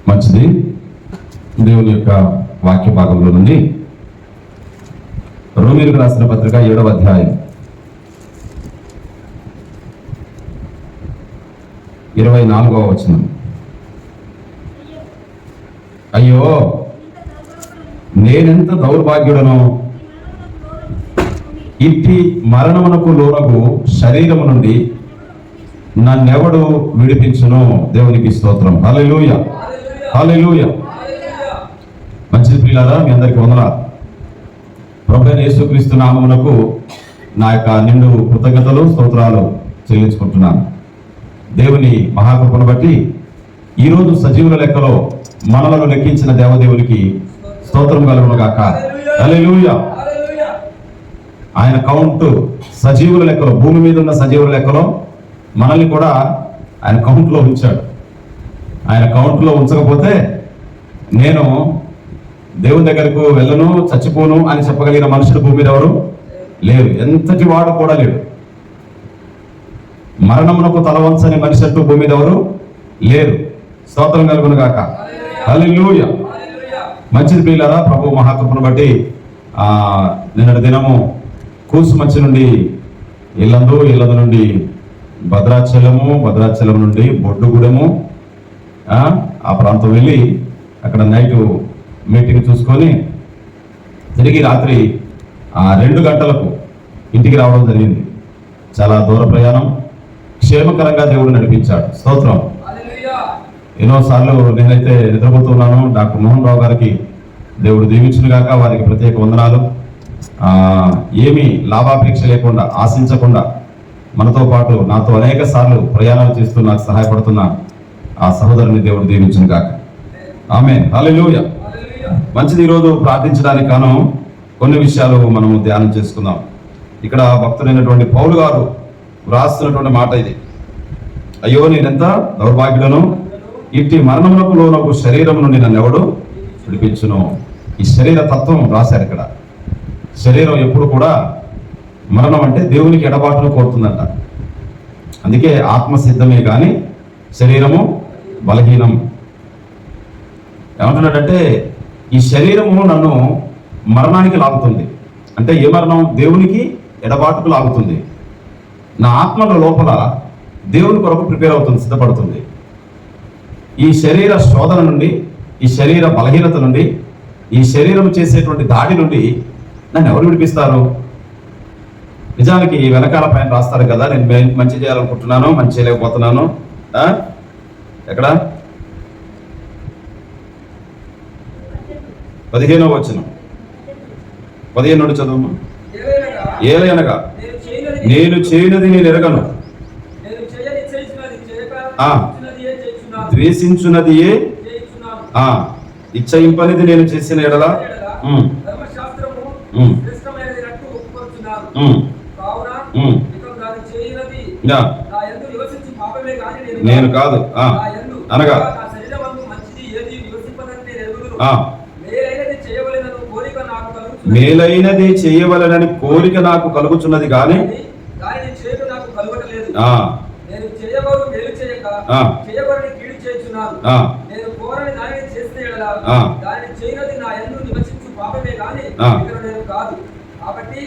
మంచిది. దేవుని యొక్క వాక్య భాగంలో నుండి రోమీయులకు రాసిన పత్రిక 7వ అధ్యాయం 24వ వచనం. అయ్యో నేనెంత దౌర్భాగ్యుడనో, ఇట్టి మరణమునకు లోనగు శరీరము నుండి నన్నెవడు విడిపించును? దేవునికి స్తోత్రం. హల్లెలూయా, హల్లెలూయా. మంచిది ప్రియులారా, మీ అందరికీ వందనాలు. ప్రభువైన యేసుక్రీస్తు నామమునకు నా యొక్క నిండు కృతజ్ఞతలు, స్తోత్రాలు చెల్లించుకుంటున్నాను. దేవుని మహాకృపను బట్టి ఈరోజు సజీవుల లెక్కలో మనలను లెక్కించిన దేవదేవునికి స్తోత్రం కలుగును గాక. హల్లెలూయా. ఆయన కౌంట్ సజీవుల లెక్కలో, భూమి మీద ఉన్న సజీవుల లెక్కలో మనల్ని కూడా ఆయన కౌంట్లో ఉంచాడు. ఆయన కౌంట్లో ఉంచకపోతే నేను దేవుని దగ్గరకు వెళ్ళను, చచ్చిపోను అని చెప్పగలిగిన మనుషుడు భూమి మీద ఎవరు లేరు. ఎంతటి వాడు కూడా లేడు. మరణమునకు తల వంచని మనిషి అంటూ భూమి మీద ఎవరు లేరు. స్తోత్రం కలుగును గాక. హల్లెలూయా. మంచిది ప్రియులారా, ప్రభు మహాకృపను బట్టి నిన్నటి దినము కూసుమంచి నుండి ఇల్లందు నుండి భద్రాచలం నుండి బొడ్డుగూడెము ఆ ప్రాంతం వెళ్ళి అక్కడ నైట్ మీటింగ్ చూసుకొని తిరిగి రాత్రి 2 గంటలకు ఇంటికి రావడం జరిగింది. చాలా దూర ప్రయాణం, క్షేమకరంగా దేవుడు నడిపించాడు. స్తోత్రం. ఎన్నోసార్లు నేనైతే నిద్రపోతున్నాను. డాక్టర్ మోహన్ రావు గారికి దేవుడు దీవించును గాక, వారికి ప్రత్యేక వందనాలు. ఏమీ లాభాపేక్ష లేకుండా, ఆశించకుండా మనతో పాటు నాతో అనేక సార్లు ప్రయాణాలు చేస్తూ నాకు సహాయపడుతున్న ఆ సహోదరుని దేవుడు దీవించును గాక. ఆమేన్. హల్లెలూయా. మంచిది. ఈరోజు ప్రార్థించడానికి కాను కొన్ని విషయాలు మనము ధ్యానం చేసుకుందాం. ఇక్కడ భక్తుడైనటువంటి పౌలు గారు వ్రాస్తున్నటువంటి మాట ఇది. అయ్యో నేనెంత దౌర్భాగ్యుడను, ఇట్టి మరణమునకు లోనకు శరీరం నుండి నన్నెవడు విడిపించును. ఈ శరీర తత్వం రాశారు ఇక్కడ. శరీరం ఎప్పుడు కూడా మరణం అంటే దేవునికి ఎడబాటును కోరుతుందంట. అందుకే ఆత్మ సిద్ధమే కానీ శరీరము బలహీనం. ఏమంటున్నాడంటే ఈ శరీరము నన్ను మరణానికి లాగుతుంది. అంటే ఏ మరణం? దేవునికి ఎడబాటుకు లాగుతుంది. నా ఆత్మల లోపల దేవుని కొరకు ప్రిపేర్ అవుతుంది, సిద్ధపడుతుంది. ఈ శరీర శోధన నుండి, ఈ శరీర బలహీనత నుండి, ఈ శరీరం చేసేటువంటి దాడి నుండి నన్ను ఎవరు విడిపిస్తారు? నిజానికి వెనకాల పైన రాస్తారు కదా, నేను మంచి చేయాలనుకుంటున్నాను, మంచి చేయలేకపోతున్నాను. ఎక్కడ 15వ వచనం, 15 నుండి చదువు. ఏలయనగా నేను చేయనది నేను ఎరగను, ద్వేషించున్నది ఇచ్చయింపనిది నేను చేసిన ఎడల నేను కాదు అనగా మేలైనది చేయవలనని కోరిక నాకు కలుగుచున్నది కానీ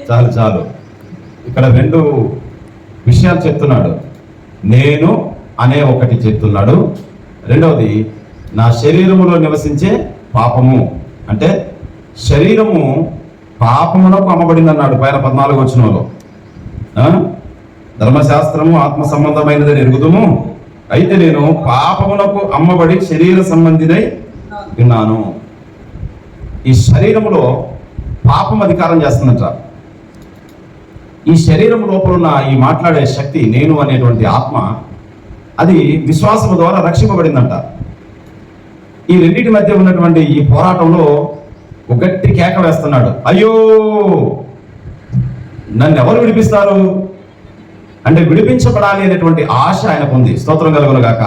చాలు చాలు. ఇక్కడ 2 విషయాలు చెప్తున్నాడు. నేను అనే ఒకటి చెప్తున్నాడు. రెండవది నా శరీరములో నివసించే పాపము. అంటే శరీరము పాపమునకు అమ్మబడింది అన్నాడు పైన 14వ వచనంలో. ధర్మశాస్త్రము ఆత్మ సంబంధమైనదని ఎరుగుదుము, అయితే నేను పాపమునకు అమ్మబడి శరీర సంబంధినై విన్నాను. ఈ శరీరములో పాపం అధికారం చేస్తుందంట. ఈ శరీరం లోపల ఉన్న ఈ మాట్లాడే శక్తి, నేను అనేటువంటి ఆత్మ, అది విశ్వాసము ద్వారా రక్షింపబడిందంట. ఈ రెండింటి మధ్య ఉన్నటువంటి ఈ పోరాటంలో ఒక గట్టి కేక వేస్తున్నాడు. అయ్యో నన్ను ఎవరు విడిపిస్తారు అంటే విడిపించబడాలి అనేటువంటి ఆశ ఆయనకు ఉంది. స్తోత్రం కలుగును గాక,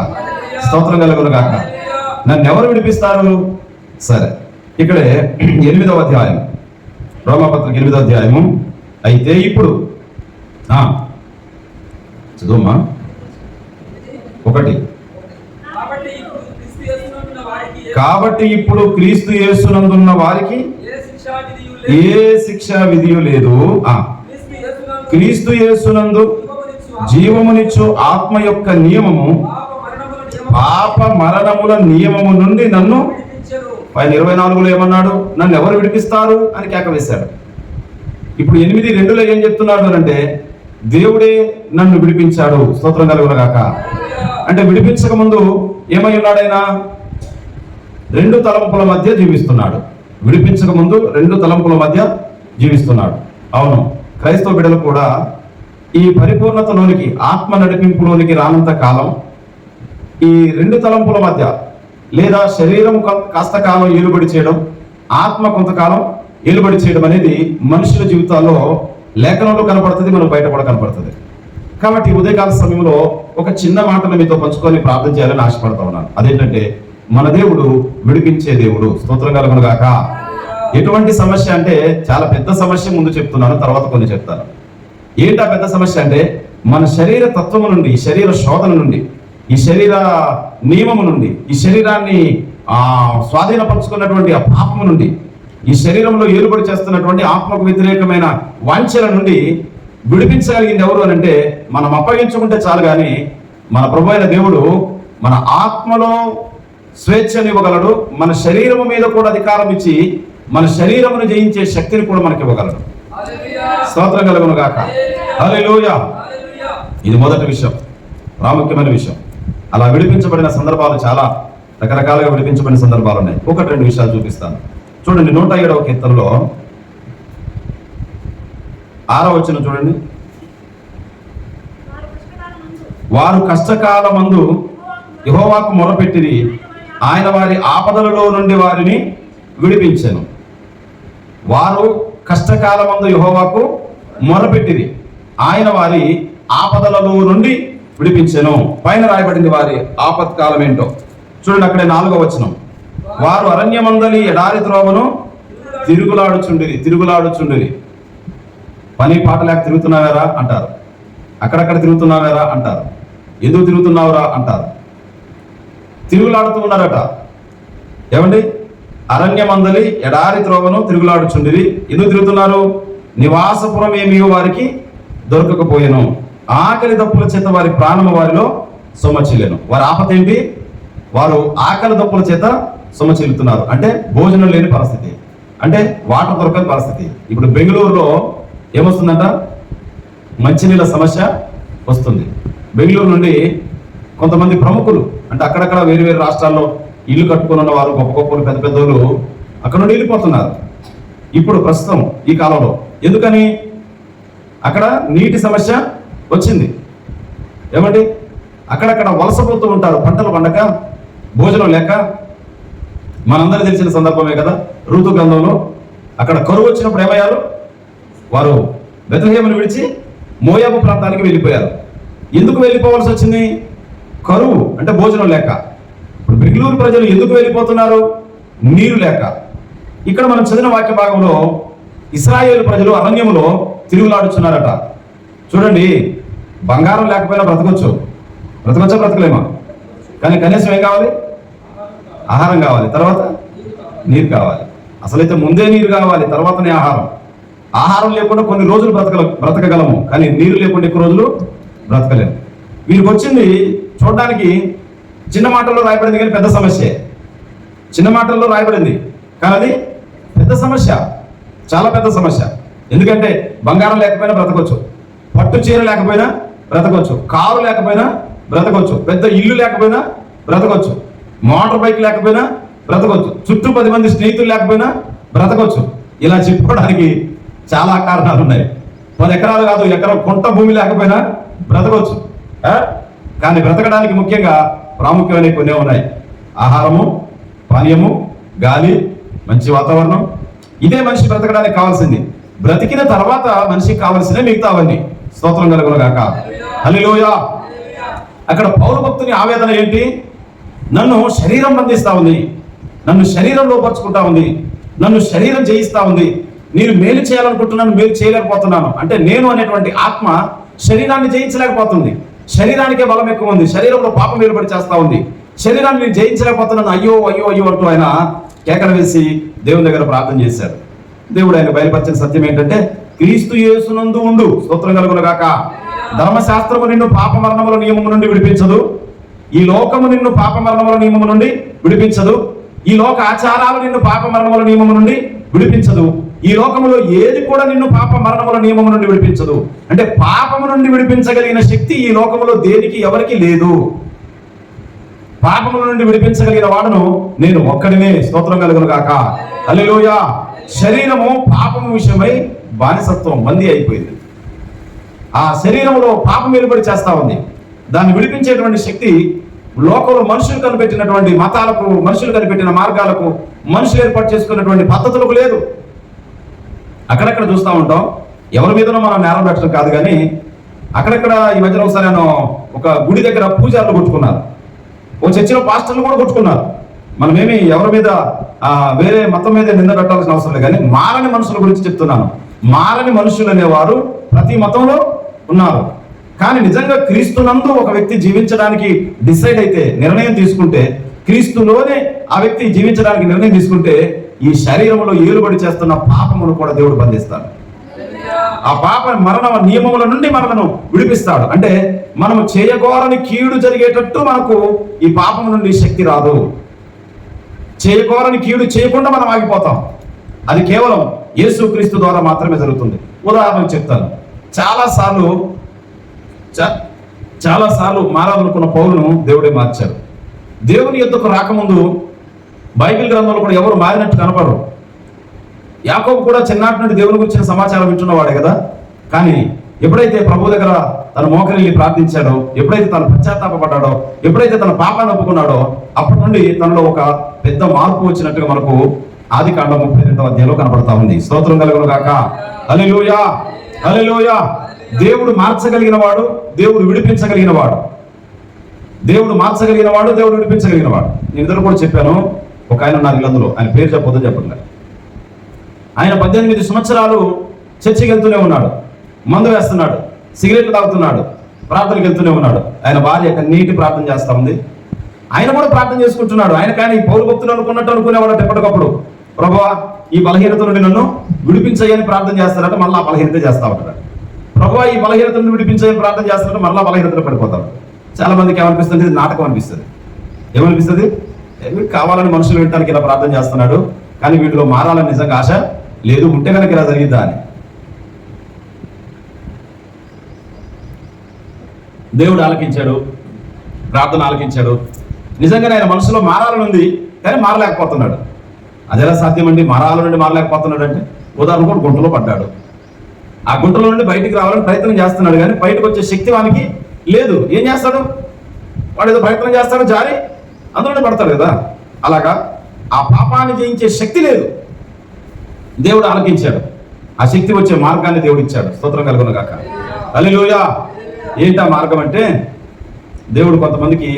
స్తోత్రం కలుగును గాక. నన్ను ఎవరు విడిపిస్తారు? సరే, ఇక్కడే 8వ అధ్యాయం, రోమాపత్రిక 8వ అధ్యాయము. అయితే ఇప్పుడు చదువుమా 1. కాబట్టి ఇప్పుడు క్రీస్తు యేసునందున్న వారికి ఏ శిక్షా విధియు లేదు. క్రీస్తు యేసునందు జీవమునిచ్చు ఆత్మ యొక్క నియమము పాప మరణముల నియమము నుండి నన్ను పైన 24లో ఏమన్నాడు? నన్ను ఎవరు విడిపిస్తారు అని కేక వేశాడు. ఇప్పుడు 8:2లో ఏం చెప్తున్నాడు అంటే దేవుడే నన్ను విడిపించాడు. స్తోత్రం కలుగునుగాక. అంటే విడిపించక ముందు ఏమై ఉన్నాడు? ఆయన 2 తలంపుల మధ్య జీవిస్తున్నాడు. విడిపించక ముందు 2 తలంపుల మధ్య జీవిస్తున్నాడు. అవును, క్రైస్తవ బిడ్డలు కూడా ఈ పరిపూర్ణతలోనికి, ఆత్మ నడిపింపులోనికి రానంత కాలం ఈ 2 తలంపుల మధ్య, లేదా శరీరం కాస్త కాలం ఏలుబడి చేయడం, ఆత్మ కొంతకాలం ఏలుబడి చేయడం అనేది మనుషుల జీవితాల్లో లేఖనంలో కనపడుతుంది, మనకు బయట కూడా కనపడుతుంది. కాబట్టి ఉదయకాల సమయంలో ఒక చిన్న మాటను మీతో పంచుకొని ప్రార్థన చేయాలని ఆశపడతా ఉన్నాను. అదేంటంటే మన దేవుడు విడిపించే దేవుడు. స్తోత్రం కలుగునుగాక. ఎటువంటి సమస్య అంటే చాలా పెద్ద సమస్య ముందు చెప్తున్నాను, తర్వాత కొన్ని చెప్తాను. ఏంటా పెద్ద సమస్య అంటే మన శరీర తత్వము నుండి, శరీర శోధన నుండి, ఈ శరీర నియమము నుండి, ఈ శరీరాన్ని స్వాధీనపరుచుకున్నటువంటి ఆ పాపము నుండి, ఈ శరీరంలో ఏలుబడి చేస్తున్నటువంటి ఆత్మకు వ్యతిరేకమైన వాంఛల నుండి విడిపించగలిగింది ఎవరు అని అంటే మనం అప్పగించుకుంటే చాలు. కానీ మన ప్రభు అయిన దేవుడు మన ఆత్మలో స్వేచ్ఛనివ్వగలడు. మన శరీరము మీద కూడా అధికారం ఇచ్చి మన శరీరమును జయించే శక్తిని కూడా మనకి ఇవ్వగలడు. స్తోత్రం కలుగునుగాక. హల్లెలూయా. ఇది మొదటి విషయం, ప్రాముఖ్యమైన విషయం. అలా విడిపించబడిన సందర్భాలు చాలా రకరకాలుగా విడిపించబడిన సందర్భాలు ఉన్నాయి. 1-2 విషయాలు చూపిస్తాను. చూడండి, 107వ కీర్తనలో 6వ వచనం చూడండి. వారు కష్టకాలమందు యెహోవాకు మొరపెట్టిరి, ఆయన వారి ఆపదలలో నుండి వారిని విడిపించెను. వారు కష్టకాలమందు యెహోవాకు మొరపెట్టిరి, ఆయన వారి ఆపదలలో నుండి విడిపించెను. పైన రాయబడింది వారి ఆపత్కాలం ఏంటో చూడండి. అక్కడే 4వ వచనం, వారు అరణ్యమందలి ఎడారి త్రోవను తిరుగులాడుచుండిరి. పని పాట లేక తిరుగుతున్నావేరా అంటారు, అక్కడక్కడ తిరుగుతున్నావేరా అంటారు, ఎందుకు తిరుగుతున్నావురా అంటారు. తిరుగులాడుతూ ఉన్నారట. ఏమండి? అరణ్యమందలి ఎడారి త్రోవను తిరుగులాడుచుండిరి. ఎందుకు తిరుగుతున్నారు? నివాసపురం ఏమీ వారికి దొరకకపోయేను, ఆకలి దప్పుల చేత వారి ప్రాణము వారిలో సొమ్మచిల్లెను. వారి ఆపత ఏంటి? వారు ఆకలి దప్పుల చేత సొమ్మచిల్లుతున్నారు. అంటే భోజనం లేని పరిస్థితి, అంటే వాటర్ దొరకని పరిస్థితి. ఇప్పుడు బెంగళూరులో ఏమొస్తుందంట? మంచినీళ్ళ సమస్య వస్తుంది. బెంగళూరు నుండి కొంతమంది ప్రముఖులు, అంటే అక్కడక్కడ వేరు వేరు రాష్ట్రాల్లో ఇల్లు కట్టుకుని ఉన్న వారు, గొప్ప గొప్పలు, పెద్ద పెద్దలు అక్కడ నుండి వెళ్ళిపోతున్నారు ఇప్పుడు ప్రస్తుతం ఈ కాలంలో. ఎందుకని? అక్కడ నీటి సమస్య వచ్చింది. ఏమండి? అక్కడక్కడ వలసపోతూ ఉంటారు, పంటలు పండక, భోజనం లేక. మనందరూ తెలిసిన సందర్భమే కదా ఋతు గ్రంథంలో. అక్కడ కరువు వచ్చినప్పుడు ఏమయ్యారు? వారు బెత్లెహేమును విడిచి మోయాబు ప్రాంతానికి వెళ్ళిపోయారు. ఎందుకు వెళ్ళిపోవాల్సి వచ్చింది? కరువు, అంటే భోజనం లేక. ఇప్పుడు బెంగళూరు ప్రజలు ఎందుకు వెళ్ళిపోతున్నారు? నీరు లేక. ఇక్కడ మనం చదివిన వాక్య భాగంలో ఇశ్రాయేలు ప్రజలు అరణ్యములో తిరుగులాడుచున్నారట. చూడండి, బంగారం లేకపోయినా బ్రతకొచ్చా బ్రతకలేమా? కానీ కనీసం ఏం కావాలి? ఆహారం కావాలి, తర్వాత నీరు కావాలి. అసలైతే ముందే నీరు కావాలి, తర్వాతనే ఆహారం. ఆహారం లేకుండా కొన్ని రోజులు బ్రతకగలము, కానీ నీరు లేకుండా ఎక్కువ రోజులు బ్రతకలేము. వీరికి వచ్చింది చూడడానికి చిన్న మాటల్లో రాయబడింది, కానీ పెద్ద సమస్య. చిన్న మాటల్లో రాయబడింది కానీ అది పెద్ద సమస్య, చాలా పెద్ద సమస్య. ఎందుకంటే బంగారం లేకపోయినా బ్రతకొచ్చు, పట్టు చీర లేకపోయినా బ్రతకొచ్చు, కారు లేకపోయినా బ్రతకొచ్చు, పెద్ద ఇల్లు లేకపోయినా బ్రతకొచ్చు, మోటార్ బైక్ లేకపోయినా బ్రతకొచ్చు, చుట్టూ 10 మంది స్నేహితులు లేకపోయినా బ్రతకొచ్చు. ఇలా చెప్పుకోవడానికి చాలా కారణాలు ఉన్నాయి. 10 ఎకరాలు కాదు, ఎకరం కొంట భూమి లేకపోయినా బ్రతకొచ్చు. కానీ బ్రతకడానికి ముఖ్యంగా ప్రాముఖ్యమైన కొన్ని ఉన్నాయి: ఆహారము, పానీయము, గాలి, మంచి వాతావరణం. ఇదే మనిషి బ్రతకడానికి కావాల్సింది. బ్రతికిన తర్వాత మనిషికి కావాల్సినవి మిగతావన్నీ. స్తోత్రం కలుగునుగాక. హల్లెలూయా. అక్కడ పౌలు భక్తుని ఆవేదన ఏంటి? నన్ను శరీరం బంధిస్తా ఉంది, నన్ను శరీరం లోపరుచుకుంటా ఉంది, నన్ను శరీరం జయిస్తా ఉంది. నేను మేలు చేయాలనుకుంటున్నాను, మేలు చేయలేకపోతున్నాను. అంటే నేను అనేటువంటి ఆత్మ శరీరాన్ని జయించలేకపోతుంది. శరీరానికే బలం ఎక్కువ ఉంది, శరీరంలో పాపం ఏలుబడి చేస్తా ఉంది, శరీరాన్ని నేను జయించలేకపోతున్నాను, అయ్యో అయ్యో అయ్యో అంటూ ఆయన కేకలు వేసి దేవుని దగ్గర ప్రార్థన చేశాడు. దేవుడు ఆయన బయలుపరిచిన సత్యం ఏంటంటే, క్రీస్తు యేసునందు ఉండు, స్తోత్రం కలుగును గాక. ధర్మశాస్త్రము నిన్ను పాప మరణముల నియమము నుండి విడిపించదు, ఈ లోకము నిన్ను పాప మరణముల నియమము నుండి విడిపించదు, ఈ లోక ఆచారాలు నిన్ను పాప మరణముల నియమము నుండి విడిపించదు, ఈ లోకములో ఏది కూడా నిన్ను పాప మరణముల నియమము నుండి విడిపించదు. అంటే పాపము నుండి విడిపించగలిగిన శక్తి ఈ లోకములో దేనికి ఎవరికి లేదు. పాపముల నుండి విడిపించగలిగిన వాడును నేను ఒక్కడినే, స్తోత్రం కలుగును గాక. హల్లెలూయా. శరీరము పాపము విషయమై బానిసత్వం బందీ అయిపోయింది. ఆ శరీరంలో పాపం వెలుబడి చేస్తా ఉంది. దాన్ని విడిపించేటువంటి శక్తి లోకంలో మనుషులు కనిపెట్టినటువంటి మతాలకు, మనుషులు కనిపెట్టిన మార్గాలకు, మనుషులు ఏర్పాటు చేసుకున్నటువంటి పద్ధతులకు లేదు. అక్కడక్కడ చూస్తూ ఉంటాం, ఎవరి మీదనో మనం నేరం పెట్టడం కాదు, కానీ అక్కడక్కడ ఈ మధ్యన ఒకసారి నేను ఒక గుడి దగ్గర పూజారులు కొట్టుకున్నారు, ఓ చర్చిలో పాస్టర్లు కూడా కొట్టుకున్నారు. మనమేమి ఎవరి మీద వేరే మతం మీద నింద పెట్టాల్సిన అవసరం లేదు, కానీ మారని మనుషుల గురించి చెప్తున్నాను. మారని మనుషులు అనేవారు ప్రతి మతంలో ఉన్నారు. కానీ నిజంగా క్రీస్తునందు ఒక వ్యక్తి జీవించడానికి డిసైడ్ అయితే, నిర్ణయం తీసుకుంటే, క్రీస్తులోనే ఆ వ్యక్తి జీవించడానికి నిర్ణయం తీసుకుంటే, ఈ శరీరంలో ఏలుబడి చేస్తున్న పాపమును కూడా దేవుడు బంధిస్తాడు. ఆ పాప మరణ నియమముల నుండి మనలను విడిపిస్తాడు. అంటే మనము చేయగోరని కీడు జరిగేటట్టు మనకు ఈ పాపము నుండి శక్తి రాదు. చేయగోరని కీడు చేయకుండా మనం ఆగిపోతాం. అది కేవలం యేసుక్రీస్తు ద్వారా మాత్రమే జరుగుతుంది. ఉదాహరణకు చెప్తాను. చాలాసార్లు మారాలనుకున్న పౌలును దేవుడే మార్చారు. దేవుని యొద్దకు రాకముందు బైబిల్ గ్రంథంలో కూడా ఎవరు మారినట్టు కనపడరు. యాకోబు కూడా చిన్నటి నుండి దేవుని గురించిన సమాచారం వింటున్నవాడే కదా. కానీ ఎప్పుడైతే ప్రభు దగ్గర తన మోకరిల్లి ప్రార్థించాడో, ఎప్పుడైతే తను పశ్చాత్తాపడ్డాడో, ఎప్పుడైతే తన పాపాన్ని ఒప్పుకున్నాడో, అప్పటి నుండి తనలో ఒక పెద్ద మార్పు వచ్చినట్టుగా మనకు ఆదికాండం 32వ అధ్యాయంలో కనపడతా ఉంది. స్తోత్రం కలుగును గాక. హల్లెలూయా, హల్లెలూయా. దేవుడు మార్చగలిగిన వాడు, దేవుడు విడిపించగలిగిన వాడు. దేవుడు మార్చగలిగిన వాడు, దేవుడు విడిపించగలిగిన వాడు. నేను ఇద్దరు కూడా చెప్పాను. ఒక ఆయన ఉన్నారు ఇల్లందులో, ఆయన పేరు చెప్పొద్దని చెప్పట్లేదు. ఆయన 18 సంవత్సరాలు చర్చికి వెళ్తూనే ఉన్నాడు, మందు వేస్తున్నాడు, సిగరెట్లు తాగుతున్నాడు, ప్రార్థనకి వెళ్తూనే ఉన్నాడు. ఆయన భార్య నీటి ప్రార్థన చేస్తా ఉంది, ఆయన కూడా ప్రార్థన చేసుకుంటున్నాడు. ఆయన కానీ పౌరు భక్తులు అనుకున్నట్టు అనుకునేవాడు ఎప్పటికప్పుడు, ప్రభువా ఈ బలహీనత నుండి నన్ను విడిపించయ్యని ప్రార్థన చేస్తారంటే మళ్ళీ ఆ బలహీనత చేస్తా ఉంటాడు. ప్రభువా ఈ బలహీనత నుండి విడిపించయ్యని ప్రార్థన చేస్తారంటే మళ్ళీ బలహీనతలు పడిపోతాడు. చాలా మందికి ఏమనిపిస్తుంది? ఇది నాటకం అనిపిస్తుంది. ఏమనిపిస్తుంది? కావాలని మనుషులు వినటానికి ఇలా ప్రార్థన చేస్తున్నాడు, కానీ వీటిలో మారాలని నిజంగా ఆశ లేదు, ఉంటే కనుక ఇలా జరిగిద్దా అని. దేవుడు ఆలకించాడు, ప్రార్థన ఆలకించాడు. నిజంగానే ఆయన మనసులో మారాలని ఉంది, కానీ మారలేకపోతున్నాడు. అది ఎలా సాధ్యమండి? మారాల నుండి మారలేకపోతున్నాడు అంటే, ఉదాహరణ కూడా గుంటలో పడ్డాడు. ఆ గుంటలో నుండి బయటికి రావాలని ప్రయత్నం చేస్తున్నాడు, కానీ బయటకు వచ్చే శక్తి వానికి లేదు. ఏం చేస్తాడు? వాడు ఏదో ప్రయత్నం చేస్తాడు, జారి అందులోనే పడతాడు కదా. అలాగా ఆ పాపాన్ని జయించే శక్తి లేదు. దేవుడు ఆలకించాడు, ఆ శక్తి వచ్చే మార్గాన్ని దేవుడు ఇచ్చాడు. స్తోత్రం కలుగును గాక. హల్లెలూయా. ఏంటి ఆ మార్గం అంటే, దేవుడు కొంతమందికి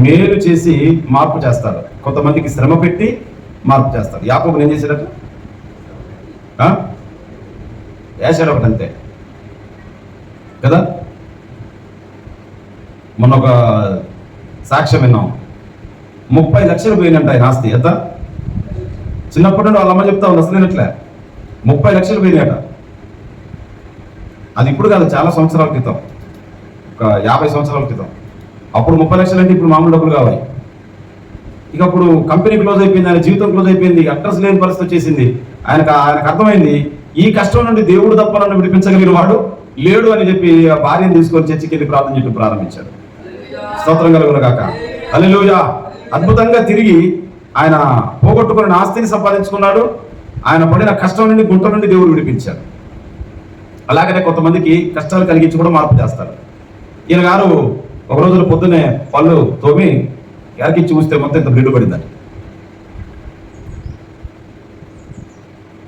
మేలు చేసి మార్పు చేస్తాడు, కొంతమందికి శ్రమ పెట్టి మార్పు చేస్తాడు. యాకోబుని ఏం చేశాడట? వేసాడు ఒకటి, అంతే కదా. మొన్న ఒక సాక్ష్యం విన్నాం, 30 లక్షలు పోయినంట ఆయన ఆస్తి. ఎంత? చిన్నప్పటి నుండి వాళ్ళ అమ్మ చెప్తా ఉంది, అసలు నేనట్లే 30 లక్షలు పోయినాయట. అది ఇప్పుడు కాదు, చాలా సంవత్సరాల క్రితం, ఒక 50 సంవత్సరాల క్రితం. అప్పుడు 30 లక్షలు అంటే ఇప్పుడు మామూలు డబ్బులు కావాలి. ఇక అప్పుడు కంపెనీ క్లోజ్ అయిపోయింది, ఆయన జీవితం క్లోజ్ అయిపోయింది, అడ్రస్ లేని పరిస్థితి వచ్చేసింది. ఆయనకు అర్థమైంది, ఈ కష్టం నుండి దేవుడు తప్ప నన్ను విడిపించగలిగిన వాడు లేడు అని చెప్పి ఆ భార్యను తీసుకొని చర్చికి వెళ్ళి ప్రార్థన చేయడం ప్రారంభించాడు. స్తోత్రం కలుగును గాక. హల్లెలూయా. అద్భుతంగా తిరిగి ఆయన పోగొట్టుకున్న ఆస్తిని సంపాదించుకున్నాడు. ఆయన పడిన కష్టం నుండి, గుంట నుండి దేవుడు విడిపించాడు. అలాగనే కొంతమందికి కష్టాలు కలిగించి కూడా మార్పు చేస్తారు. ఈయన గారు ఒక రోజున పొద్దున్నే పళ్ళు తోమి ఎరకిచ్చి చూస్తే మొత్తం ఇంత బ్లడ్ పడిందని.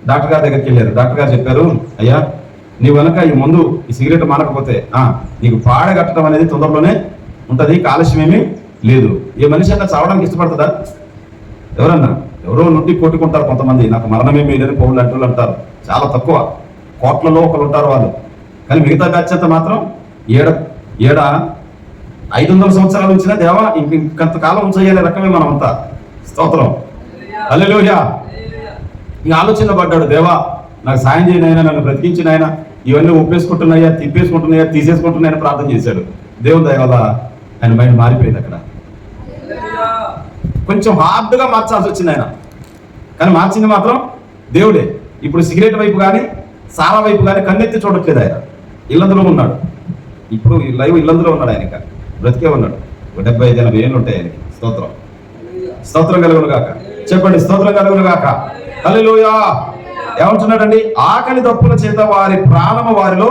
డాక్టర్ గారి దగ్గరికి వెళ్ళారు. డాక్టర్ గారు చెప్పారు, అయ్యా నీ వెనక ఈ మందు, ఈ సిగరెట్ మానకపోతే నీకు పాడ కట్టడం అనేది తొందరలోనే ఉంటుంది, కాలుష్యం ఏమీ లేదు. ఏ మనిషి అన్నా చావడానికి ఇష్టపడుతుందా? ఎవరో నుండి కొట్టుకుంటారు కొంతమంది, నాకు మరణమేమీ లేదని పౌరులు అంటూ అంటారు. చాలా తక్కువ, కోట్లలో ఒకరు ఉంటారు వాళ్ళు. కానీ మిగతా బ్యాచ్ అంతా మాత్రం 500 సంవత్సరాలు ఉంచినా దేవా ఇంకొంతకాలం ఉంచయ్యనే రకమే మనం అంతా. స్తోత్రం, హల్లెలూయా. ఈ ఆలోచనలో పడ్డాడు, దేవా నాకు సాయం చేయను ఆయన, నన్ను బ్రతికించిన ఆయన, ఇవన్నీ ఒప్పేసుకుంటున్నాయా, తిప్పేసుకుంటున్నాయా, తీసేసుకుంటున్నాయని ప్రార్థన చేశాడు. దేవుని దయ వల్ల ఆయన మైండ్ మారిపోయింది. అక్కడ కొంచెం హార్డ్గా మార్చాల్సి వచ్చింది ఆయన, కానీ మార్చింది మాత్రం దేవుడే. ఇప్పుడు సిగరెట్ వైపు కానీ సారా వైపు కానీ కన్నెత్తి చూడట్లేదు ఆయన. ఇల్లందులో ఉన్నాడు, ఇప్పుడు లైవ్ ఇల్లందులో ఉన్నాడు. ఆయన ఇంకా బ్రతికే ఉన్నాడు. 75-80 ఏళ్ళు ఉంటాయి ఆయనకి. స్తోత్రం, స్తోత్రం కలుగును గాక. చెప్పండి, స్తోత్రం కలుగును గాక. హల్లెలూయా. ఏమంటున్నాడండి? ఆకలి దప్పుల చేత వారి ప్రాణము వారిలో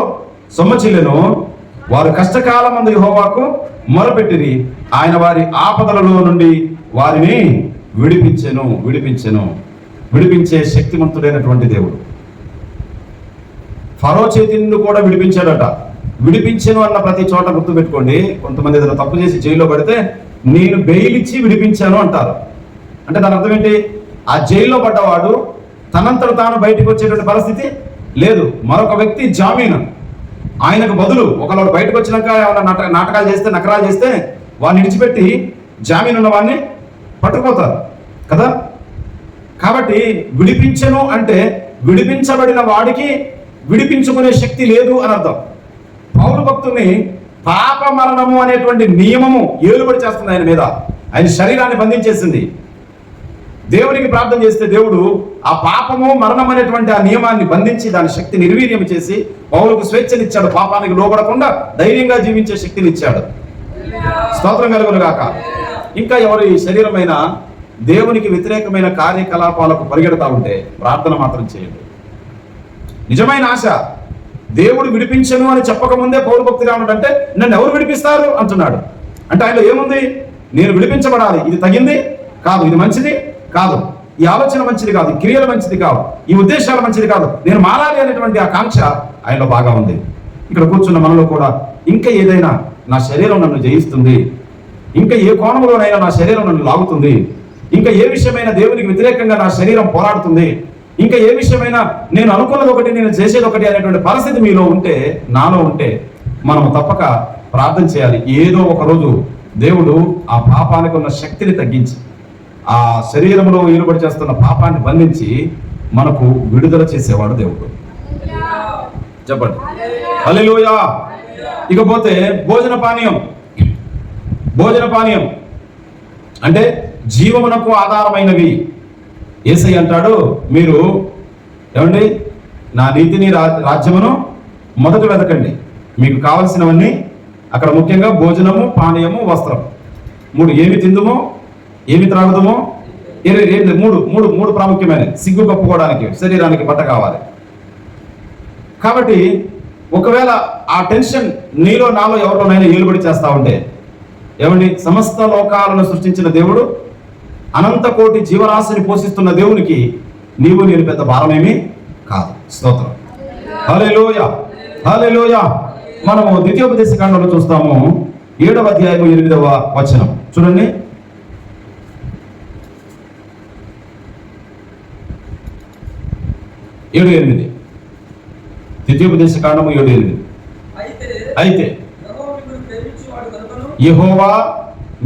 సొమ్మచిల్లెను, వారు కష్టకాలమందు యెహోవాకు మొరపెట్టిరి, ఆయన వారి ఆపదలలో నుండి వారిని విడిపించెను. విడిపించే శక్తిమంతుడైనటువంటి దేవుడు. ఫరో చేతి నుండి కూడా విడిపించాడట. విడిపించెను అన్న ప్రతి చోట గుర్తుపెట్టుకోండి. కొంతమంది ఏదైనా తప్పు చేసి జైల్లో పడితే నేను బెయిల్ ఇచ్చి విడిపించాను అంటారు. అంటే దాని అర్థం ఏంటి? ఆ జైల్లో పడ్డవాడు తనంతట తాను బయటకు వచ్చేటువంటి పరిస్థితి లేదు. మరొక వ్యక్తి జామీను, ఆయనకు బదులు ఒకళ్ళు బయటకు వచ్చినాక ఏమైనా నాటకాలు చేస్తే, నకరాలు చేస్తే వాడిని విడిచిపెట్టి జామీను ఉన్న వాడిని పట్టుకుపోతారు కదా. కాబట్టి విడిపించను అంటే విడిపించబడిన వాడికి విడిపించుకునే శక్తి లేదు అని అర్థం. పౌలు భక్తుని పాప మరణము అనేటువంటి నియమము ఏలుబడి చేస్తుంది ఆయన మీద. ఆయన శరీరాన్ని బంధించేసింది. దేవునికి ప్రార్థన చేస్తే దేవుడు ఆ పాపము మరణం అనేటువంటి ఆ నియమాన్ని బంధించి దాని శక్తి నిర్వీర్యం చేసి పౌలుకు స్వేచ్ఛనిచ్చాడు. పాపానికి లోబడకుండా ధైర్యంగా జీవించే శక్తిని ఇచ్చాడు. స్తోత్రం కలుగును గాక. ఇంకా ఎవరి శరీరమైన దేవునికి వ్యతిరేకమైన కార్యకలాపాలకు పరిగెడతా ఉంటే ప్రార్థన మాత్రం చేయండి. నిజమైన ఆశ దేవుడు విడిపించను అని చెప్పకముందే పౌలు భక్తులు ఏమంటే నన్ను ఎవరు విడిపిస్తారు అంటున్నాడు. అంటే ఆయనలో ఏముంది? నేను విడిపించబడాలి, ఇది తగింది కాదు, ఇది మంచిది కాదు, ఈ ఆలోచన మంచిది కాదు, ఈ క్రియలు మంచిది కాదు, ఈ ఉద్దేశాలు మంచిది కాదు, నేను మారాలి అనేటువంటి ఆ కాంక్ష ఆయనలో బాగా ఉంది. ఇక్కడ కూర్చున్న మనలో కూడా ఇంకా ఏదైనా నా శరీరం నన్ను జయిస్తుంది, ఇంకా ఏ కోణంలోనైనా నా శరీరం నన్ను లాగుతుంది, ఇంకా ఏ విషయమైనా దేవునికి వ్యతిరేకంగా నా శరీరం పోరాడుతుంది, ఇంకా ఏ విషయమైనా నేను అనుకున్నది ఒకటి నేను చేసేది ఒకటి అనేటువంటి పరిస్థితి మీలో ఉంటే, నాలో ఉంటే మనం తప్పక ప్రార్థన చేయాలి. ఏదో ఒక రోజు దేవుడు ఆ పాపానికి ఉన్న శక్తిని తగ్గించి ఆ శరీరంలో ఏలుబడి చేస్తున్న పాపాన్ని బంధించి మనకు విడుదల చేసేవాడు దేవుడు. చెప్పండి, హల్లెలూయా. ఇకపోతే భోజన పానీయం అంటే జీవమునకు ఆధారమైనవి. యేసయ్య అంటాడు, మీరు ఏమండి నా నీతిని రాజ్యమును మొదట వెతకండి, మీకు కావలసినవన్నీ అక్కడ ముఖ్యంగా భోజనము, పానీయము, వస్త్రం. 3 ఏమి తిందుమో, ఏమి త్రాగుదమో, మూడు ప్రాముఖ్యమైనవి. సిగ్గు కప్పుకోవడానికి శరీరానికి బట్ట కావాలి. కాబట్టి ఒకవేళ ఆ టెన్షన్ నీలో నాలో ఎవరిలోనైనా ఏలుబడి చేస్తా ఉంటే, ఏమండి సమస్త లోకాలను సృష్టించిన దేవుడు, అనంత కోటి జీవరాశిని పోషిస్తున్న దేవునికి నీవు నేను పెద్ద భారమేమీ కాదు. స్తోత్రం, హల్లెలూయా, హల్లెలూయా. మనము ద్వితీయోపదేశ కాండంలో చూస్తాము 7వ అధ్యాయము 8వ వచనం చూడండి. ద్వితీయోపదేశ కాండము 7:8. అయితే యెహోవా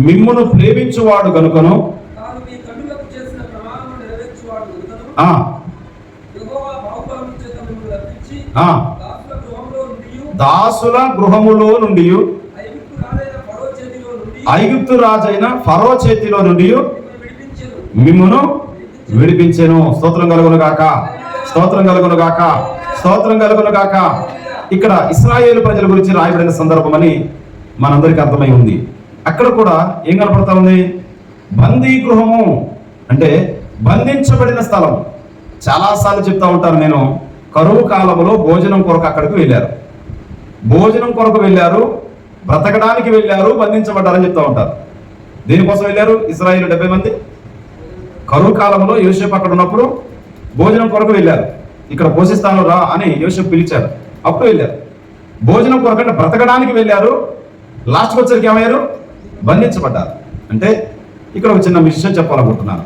మిమ్మును ప్రేమించువాడు గనుకను దాసుల గృహములో నుండి ఐగుప్తు రాజైన ఫరో చేతిలో నుండి మిమ్మును విడిపించెను. స్తోత్రం కలుగును గాక, స్తోత్రం కలుగును గాక, స్తోత్రం కలుగును గాక. ఇక్కడ ఇశ్రాయేలు ప్రజల గురించి రాయబడిన సందర్భం అని మనందరికీ అర్థమై ఉంది. అక్కడ కూడా ఏం కనపడతా ఉంది? బందీ గృహము అంటే బంధించబడిన స్థలం. చాలాసార్లు చెప్తా ఉంటాను నేను, కరువు కాలంలో భోజనం కొరకు అక్కడికి వెళ్ళారు. భోజనం కొరకు వెళ్ళారు, బ్రతకడానికి వెళ్ళారు, బంధించబడ్డారని చెప్తా ఉంటారు. దేనికోసం వెళ్ళారు ఇశ్రాయేలు 70 మంది? కరువు కాలంలో యోసేపు అక్కడ ఉన్నప్పుడు భోజనం కొరకు వెళ్ళారు. ఇక్కడ పోషిస్తాను రా అని యోసేపు పిలిచారు, అప్పుడు వెళ్ళారు. భోజనం కొరకు అంటే బ్రతకడానికి వెళ్ళారు. లాస్ట్కి వచ్చరికి ఏమయ్యారు? బంధించబడ్డారు. అంటే ఇక్కడ ఒక చిన్న విషయం చెప్పాలనుకుంటున్నాను.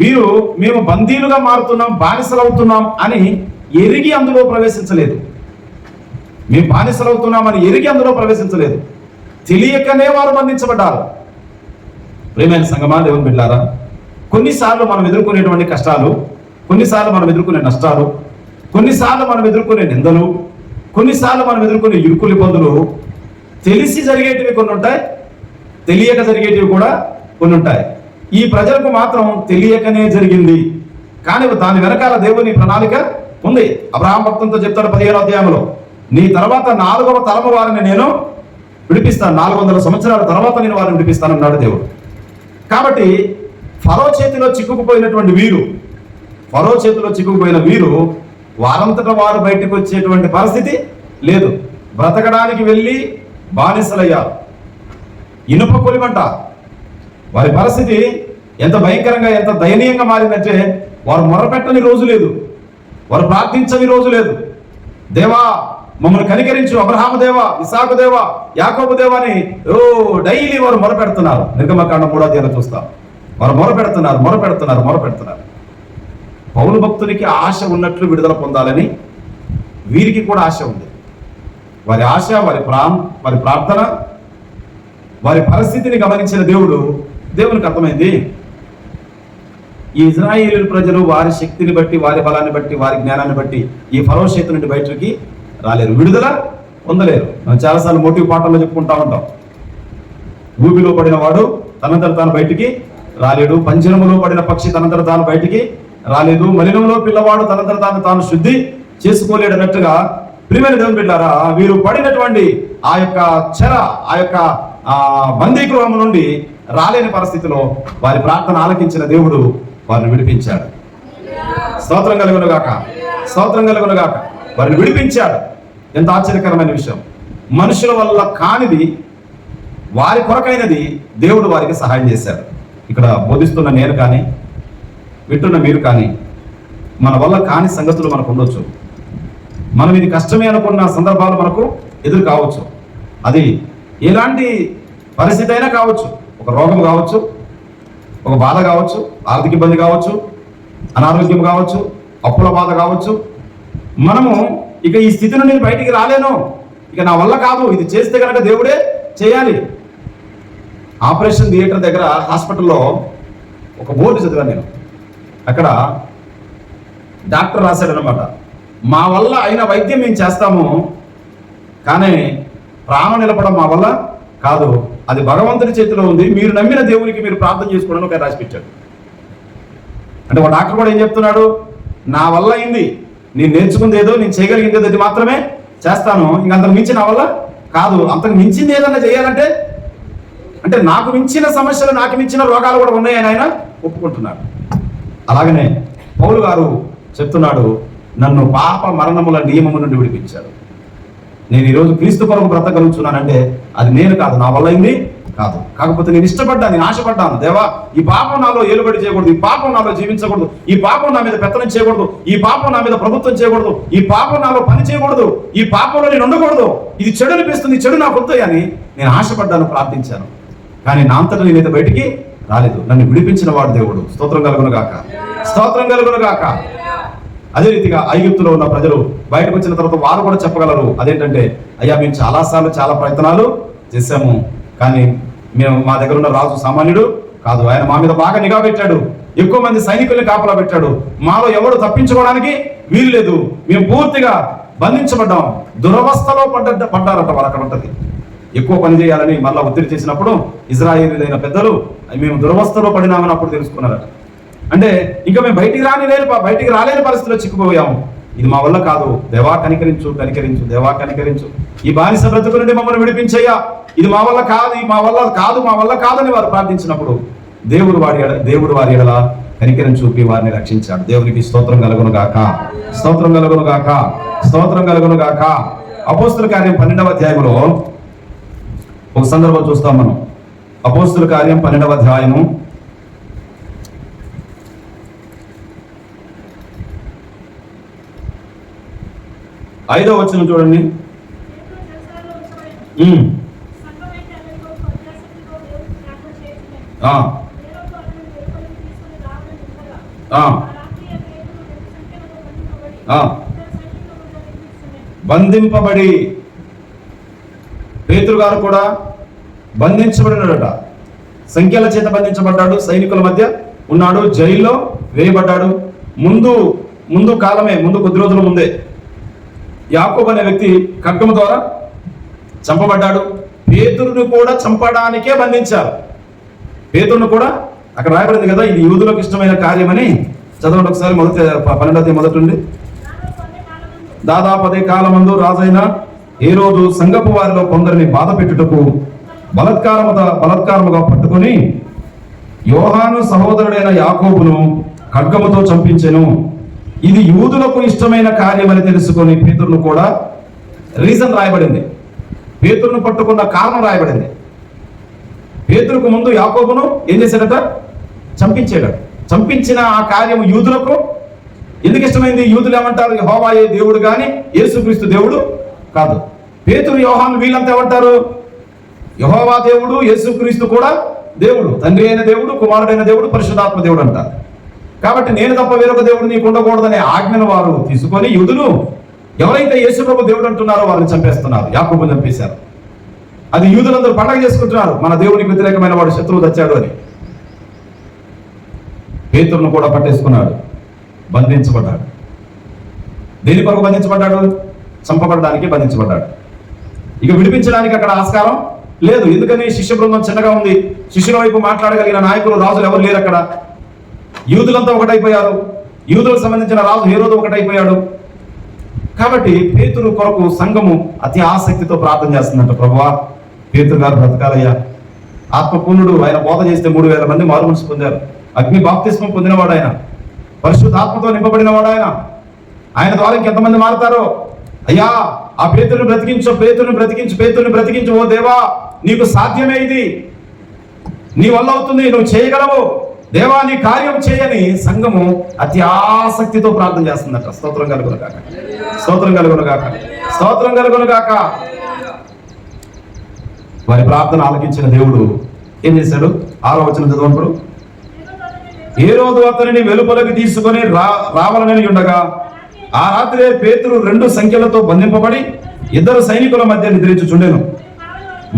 వీరు మేము బందీలుగా మారుతున్నాం, బానిసలవుతున్నాం అని ఎరిగి అందులో ప్రవేశించలేదు. మేము బానిసలవుతున్నామని ఎరిగి అందులో ప్రవేశించలేదు. తెలియకనే వారు బంధించబడ్డారు. ప్రియమైన సంగమా, దేవుని బిడ్డలారా, కొన్నిసార్లు మనం ఎదుర్కొనేటువంటి కష్టాలు, కొన్నిసార్లు మనం ఎదుర్కొనే నష్టాలు, కొన్నిసార్లు మనం ఎదుర్కొనే నిందలు, కొన్నిసార్లు మనం ఎదుర్కొనే ఇరుకులు ఇబ్బందులు తెలిసి జరిగేటివి కొన్ని ఉంటాయి, తెలియక జరిగేటివి కూడా కొన్ని ఉంటాయి. ఈ ప్రజలకు మాత్రం తెలియకనే జరిగింది, కానీ దాని వెనకాల దేవుని ప్రణాళిక ఉంది. అబ్రహాం భక్తులతో చెప్తాడు 15వ అధ్యాయంలో, నీ తర్వాత 4వ తరము వారిని నేను విడిపిస్తాను, 400 సంవత్సరాల తర్వాత నేను వారిని విడిపిస్తాను అన్నాడు దేవుడు. కాబట్టి ఫరో చేతిలో చిక్కుకుపోయినటువంటి వీరు, ఫరో చేతిలో చిక్కుకుపోయిన వీరు వారంతటా వారు బయటకు వచ్చేటువంటి పరిస్థితి లేదు. బ్రతకడానికి వెళ్ళి బానిసలయ్యారు. ఇనుప కొలిమంట. వారి పరిస్థితి ఎంత భయంకరంగా, ఎంత దయనీయంగా మారిందంటే వారు మొరపెట్టని రోజు లేదు, వారు ప్రార్థించని రోజు లేదు. దేవా మమ్మల్ని కనికరించు, అబ్రహాము దేవా, ఇసాకు దేవా, యాకోబు దేవా అని డైలీ వారు మొరపెడుతున్నారు. నిర్గమకాండం 3వ అధ్యాయంలో చూస్తాం. వారు మొరపెడుతున్నారు. పౌలు భక్తునికి ఆశ ఉన్నట్లు విడుదల పొందాలని వీరికి కూడా ఆశ ఉంది. వారి ఆశ, వారి ప్రార్థన, వారి పరిస్థితిని గమనించిన దేవునికి అర్థమైంది, ఈ ఇజ్రాయేలు ప్రజలు వారి శక్తిని బట్టి, వారి బలాన్ని బట్టి, వారి జ్ఞానాన్ని బట్టి ఈ ఫరో చేతి నుండి బయటికి రాలేరు, విడుదల పొందలేరు. మనం చాలాసార్లు మోటివ్ పాఠంలో చెప్పుకుంటా ఉంటాం. ఊబిలో పడిన వాడు తనంతట తాను బయటికి రాలేడు, పంజరములో పడిన పక్షి తనంతట తాను బయటికి రాలేదు, మలినంలో పిల్లవాడు తనంతట తాను శుద్ధి చేసుకోలేడు అన్నట్టుగా, ప్రియమైన దేవుని బిడ్డలారా, వీరు పడినటువంటి ఆ యొక్క చెర, ఆ యొక్క బందీగృహం నుండి రాలేని పరిస్థితిలో వారి ప్రార్థన ఆలకించిన దేవుడు వారిని విడిపించాడు. స్తోత్రం కలుగును గాక. వారిని విడిపించాడు. ఎంత ఆశ్చర్యకరమైన విషయం. మనుషుల వల్ల కానిది, వారి కొరకైనది దేవుడు వారికి సహాయం చేశాడు. ఇక్కడ బోధిస్తున్న నేను కానీ, వింటున్న మీరు కానీ, మన వల్ల కాని సంగతులు మనకు ఉండొచ్చు. మనం ఇది కష్టమే అనుకున్న సందర్భాలు మనకు ఎదురు కావచ్చు. అది ఎలాంటి పరిస్థితి అయినా కావచ్చు. ఒక రోగం కావచ్చు, ఒక బాధ కావచ్చు, ఆర్థిక ఇబ్బంది కావచ్చు, అనారోగ్యం కావచ్చు, అప్పుల బాధ కావచ్చు. మనము ఇక ఈ స్థితి నుండి బయటికి రాలేను, ఇక నా వల్ల కాదు, ఇది చేస్తే కనుక దేవుడే చేయాలి. ఆపరేషన్ థియేటర్ దగ్గర హాస్పిటల్లో ఒక బోర్డు చదివాను నేను. అక్కడ డాక్టర్ రాశాడు అనమాట, మా వల్ల అయిన వైద్యం మేము చేస్తాము, కానీ ప్రాణం నిలపడం మా వల్ల కాదు, అది భగవంతుడి చేతిలో ఉంది, మీరు నమ్మిన దేవునికి మీరు ప్రార్థన చేసుకోవడం ఒక రాసి పెట్టాడు. అంటే ఒక డాక్టర్ కూడా ఏం చెప్తున్నాడు, నా వల్ల అయింది, నేను నేర్చుకుంది ఏదో, నేను చేయగలిగింది ఏదో, అది మాత్రమే చేస్తాను, ఇంకంతకు మించి నా వల్ల కాదు. అంతకు మించింది ఏదన్నా చేయాలంటే, అంటే నాకు మించిన సమస్యలు, నాకు మించిన రోగాలు కూడా ఉన్నాయని ఆయన ఒప్పుకుంటున్నాడు. అలాగనే పౌలు గారు చెప్తున్నాడు, నన్ను పాప మరణముల నియమము నుండి విడిపించాడు. నేను ఈరోజు క్రీస్తు కొరకు బ్రతకగలుగుతున్నానంటే అది నేను కాదు, నా వల్ల అయింది కాదు. కాకపోతే నేను ఇష్టపడ్డాను, నేను ఆశపడ్డాను, దేవా ఈ పాపం నాలో ఏలుబడి చేయకూడదు, ఈ పాపం నాలో జీవించకూడదు, ఈ పాపం నా మీద పెత్తనం చేయకూడదు, ఈ పాపం నా మీద ప్రభుత్వం చేయకూడదు, ఈ పాపం నాలో పని చేయకూడదు, ఈ పాపంలో నేను ఉండకూడదు, ఇది చెడు అనిపిస్తుంది, చెడు నాకు వద్దు అని నేను ఆశపడ్డాను, ప్రార్థించాను. కానీ నా అంతటా నేనైతే బయటికి రాలేదు. నన్ను విడిపించిన వాడు దేవుడు. స్తోత్రం కలుగును గాక. అదే రీతిగా ఐగుప్తులో ఉన్న ప్రజలు బయటకు వచ్చిన తర్వాత వారు కూడా చెప్పగలరు, అదేంటంటే, అయ్యా మేము చాలాసార్లు చాలా ప్రయత్నాలు చేశాము, కానీ మా దగ్గర ఉన్న రాజు సామాన్యుడు కాదు, ఆయన మా మీద బాగా నిఘా పెట్టాడు, ఎక్కువ మంది సైనికుల్ని కాపలా పెట్టాడు, మాలో ఎవరు తప్పించుకోవడానికి వీలు లేదు, మేము పూర్తిగా బంధించబడ్డాం, దురవస్థలో పడ్డారట. వారు అక్కడ ఉంటది, ఎక్కువ పని చేయాలని మళ్ళా ఒత్తిడి చేసినప్పుడు ఇజ్రాయేలీలైన పెద్దలు మేము దురవస్థలో పడినామని అప్పుడు తెలుసుకున్నారట. అంటే ఇంకా మేము బయటికి రాలేని పరిస్థితిలో చిక్కుపోయాము, ఇది మా వల్ల కాదు, దేవా కనికరించు, దేవా కనికరించు, ఈ బానిస బ్రతుకు నుండి మమ్మల్ని విడిపించయ్యా, ఇది మా వల్ల కాదు అని వారు ప్రార్థించినప్పుడు దేవుడు వారి ఎడల కనికరం చూపి వారిని రక్షించాడు. దేవునికి స్తోత్రం కలుగును గాక. అపోస్తుల కార్యం 12వ అధ్యాయంలో ఒక సందర్భం చూస్తాం మనం. అపోస్తుల కార్యం 12వ అధ్యాయము 5వ వచనం చూడండి. బంధింపబడి పేతురు గారు కూడా బంధించబడినాడట. సంఖ్యల చేత బంధించబడ్డాడు, సైనికుల మధ్య ఉన్నాడు, జైల్లో వేయబడ్డాడు. ముందు కాలమే, ముందు కొద్ది రోజుల ముందే యాకోబు అనే వ్యక్తి ఖడ్గము ద్వారా చంపబడ్డాడు. పేతురును కూడా చంపడానికే బంధించారు. పేతురును కూడా అక్కడ రాయబడింది కదా, ఇది యూదులకు ఇష్టమైన కార్యమని. చదవండి ఒకసారి, 12వ మొదటి నుండి. దాదాపు అదే కాలమందు రాజైన హేరోదు సంగపు వారిలో కొందరిని బాధ పెట్టుటకు బలత్కారముగా పట్టుకొని యోహాను సహోదరుడైన యాకోబును ఖడ్గముతో చంపించెను. ఇది యూదులకు ఇష్టమైన కార్యమని తెలుసుకొని పేతురును కూడా, రీజన్ రాయబడింది, పేతురును పట్టుకున్న కారణం రాయబడింది. పేతురుకు ముందు యాకోబును ఏం చేశాడట? చంపించాడు. చంపించిన ఆ కార్యం యూదులకు ఎందుకు ఇష్టమైంది? యూదులు ఏమంటారు? యెహోవాయే దేవుడు కానీ యేసుక్రీస్తు దేవుడు కాదు. పేతురు, యోహాను వీళ్ళంతా ఏమంటారు? యెహోవా దేవుడు, యేసుక్రీస్తు కూడా దేవుడు, తండ్రి అయిన దేవుడు, కుమారుడైన దేవుడు, పరిశుద్ధాత్మ దేవుడు అంటారు. కాబట్టి నేను తప్ప వేరొక దేవుడు నీకు ఉండకూడదనే ఆజ్ఞను వారు తీసుకొని యూదులు ఎవరైతే యేసుప్రభు దేవుడు అంటున్నారో వారిని చంపేస్తున్నారు. యాకోబుని చంపేశారు. అది యూదులందరూ పండగ చేసుకుంటున్నారు, మన దేవునికి వ్యతిరేకమైన వాడు శత్రువు తెచ్చాడు అని. పేతురును కూడా పట్టేసుకున్నాడు, బంధించబడ్డాడు. దేని కొరకు బంధించబడ్డాడు? చంపబడడానికి బంధించబడ్డాడు. ఇక విడిపించడానికి అక్కడ ఆస్కారం లేదు. ఎందుకని? శిష్య బృందం చిన్నగా ఉంది. శిష్యుల వైపు మాట్లాడగలిగిన నాయకులు, రాజులు ఎవరు లేరు అక్కడ. యూదులంతా ఒకటైపోయారు. యూదులకు సంబంధించిన రాజు హేరోదు ఒకటైపోయాడు. కాబట్టి పేతురు కొరకు సంఘము అతి ఆసక్తితో ప్రార్థన చేస్తుందంట. ప్రభువా, పేతురు గారు బ్రతకాలయ్యా, ఆత్మపూర్ణుడు, ఆయన బోధ చేస్తే 3000 మంది మారుమనసు పొందారు. అగ్ని బాప్తిస్మం పొందినవాడు ఆయన, పరిశుద్ధాత్మతో నింపబడినవాడు ఆయన. ఆయన ద్వారా ఇంకెంతమంది మారుతారో. అయ్యా, ఆ పేతురుని బ్రతికించు, పేతురుని బ్రతికించు, పేతురుని బ్రతికించు. ఓ దేవా, నీకు సాధ్యమే, ఇది నీ వల్ల అవుతుంది, నువ్వు చేయగలవు దేవా, నీ కార్యం చేయని సంఘము అతి ఆసక్తితో ప్రార్థన చేస్తుందట. స్తోత్రం కలుగును గాక, స్తోత్రం కలుగును గాక, స్తోత్రం కలుగును గాక. వారి ప్రార్థన ఆలకించిన దేవుడు ఏం చేశాడు? 6వ వచనం చదవప్పుడు, హేరోదు అతనిని వెలుపలకి తీసుకొని రావాలని ఉండగా ఆ రాత్రే పేతురు 2 సంఖ్యలతో బంధింపబడి 2 సైనికుల మధ్య నిద్రించుచుండెను.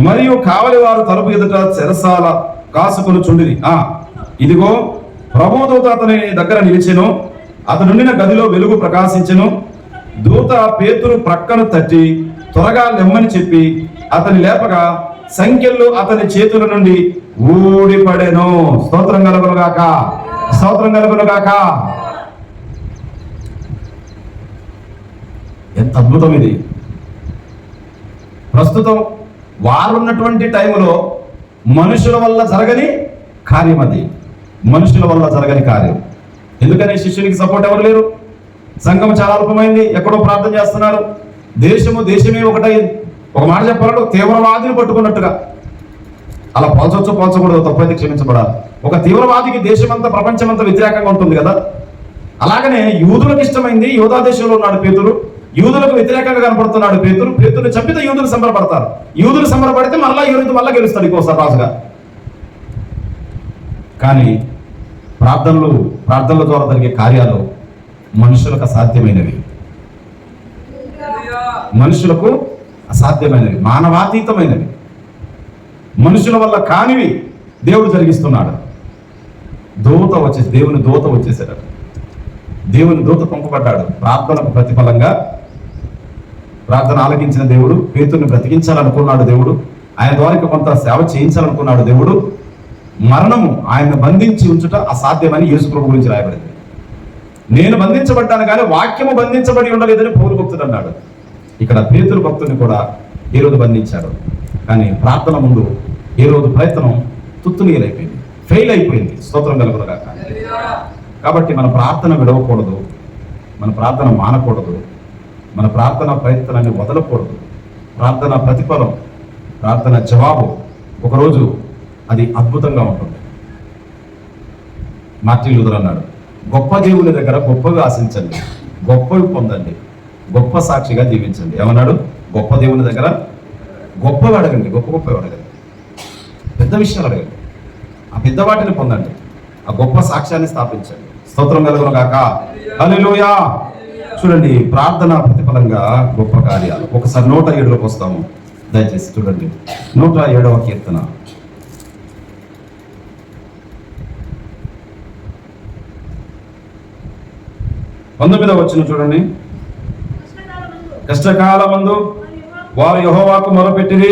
మరియు కావలి వారు తలుపు ఎదుట చెరసాల కాసుకొని చుండిరి. ఇదిగో ప్రభుదూత అతని దగ్గర నిలిచెను. అతనుండిన గదిలో వెలుగు ప్రకాశించెను. దూత పేతురు ప్రక్కను తట్టి త్వరగా లెమ్మని చెప్పి అతని లేపగా సంఖ్యలు అతని చేతుల నుండి ఊడిపడెను. స్తోత్రం కలుగును గాక, స్తోత్రం కలుగును గాక. ఎంత అద్భుతం ఇది! ప్రస్తుతం వారున్నటువంటి టైంలో మనుషుల వల్ల జరగని కార్యం, అది మనుషుల వల్ల జరగని కార్యం. ఎందుకని? శిష్యునికి సపోర్ట్ ఎవరు లేరు. సంఘం చాలా అల్పమైంది. ఎక్కడో ప్రార్థన చేస్తున్నారు. దేశమే ఒకటైంది. ఒక మాట చెప్పాలంటే తీవ్రవాదిని పట్టుకున్నట్టుగా. అలా పోల్చొచ్చు, పోల్చకూడదు, తప్పైతే క్షమించబడాలి. ఒక తీవ్రవాదికి దేశమంతా, ప్రపంచమంతా వ్యతిరేకంగా ఉంటుంది కదా. అలాగనే యూదులకు ఇష్టమైంది. యూదా దేశంలో ఉన్నాడు పేతురు, యూదులకు వ్యతిరేకంగా కనపడుతున్నాడు పేతురు. పేతురుని చంపితే యూదులు సంబరపడతారు. యూదులు సంబరపడితే మళ్ళా గెలుస్తాడు ఇంకోసారి రాజుగా. కానీ ప్రార్థనల ద్వారా జరిగే కార్యాలు మనుషులకు అసాధ్యమైనవి, మనుషులకు అసాధ్యమైనవి, మానవాతీతమైనవి, మనుషుల వల్ల కానివి దేవుడు జరిగిస్తున్నాడు. దేవుని దూత వచ్చేసాడు. దేవుని దూత పంపబడ్డాడు. ప్రార్థనకు ప్రతిఫలంగా ప్రార్థన ఆలకించిన దేవుడు పేతురుని బ్రతికించాలనుకున్నాడు. దేవుడు ఆయన ద్వారా కొంత సేవ చేయించాలనుకున్నాడు. దేవుడు మరణము ఆయన్ని బంధించి ఉంచుట అసాధ్యమని యేసు ప్రభు గురించి రాయబడింది. నేను బంధించబడ్డాను కానీ వాక్యము బంధించబడి ఉండలేదని పౌలు భక్తుడు అన్నాడు. ఇక్కడ పేతురు భక్తుడిని కూడా హేరోదు బంధించాడు. కానీ ప్రార్థన ముందు హేరోదు ప్రయత్నం తుత్తునీరైపోయింది, ఫెయిల్ అయిపోయింది. స్తోత్రం కలుగును గాక. కాబట్టి మన ప్రార్థన విడవకూడదు, మన ప్రార్థన మానకూడదు, మన ప్రార్థన ప్రయత్నాన్ని వదలకూడదు. ప్రార్థన ప్రతిఫలం, ప్రార్థన జవాబు ఒకరోజు అది అద్భుతంగా ఉంటుంది. మార్టిన్ లూథర్ అన్నాడు, గొప్ప దేవుని దగ్గర గొప్పగా ఆశించండి, గొప్పవి పొందండి, గొప్ప సాక్షిగా జీవించండి. ఏమన్నాడు? గొప్ప దేవుని దగ్గర గొప్పగా అడగండి, గొప్పవి అడగండి, పెద్ద విషయాలు అడగండి, ఆ పెద్ద వాటిని పొందండి, ఆ గొప్ప సాక్ష్యాన్ని స్థాపించండి. స్తోత్రం కలుగును గాక. హల్లెలూయా. చూడండి, ప్రార్థన ప్రతిఫలంగా గొప్ప కార్యాలు. ఒకసారి 107లోకి వస్తాము. దయచేసి చూడండి 107వ కీర్తన 19వ వచనం చూడండి. కష్టకాలమందు వారు యెహోవాకు మొరపెట్టిరి,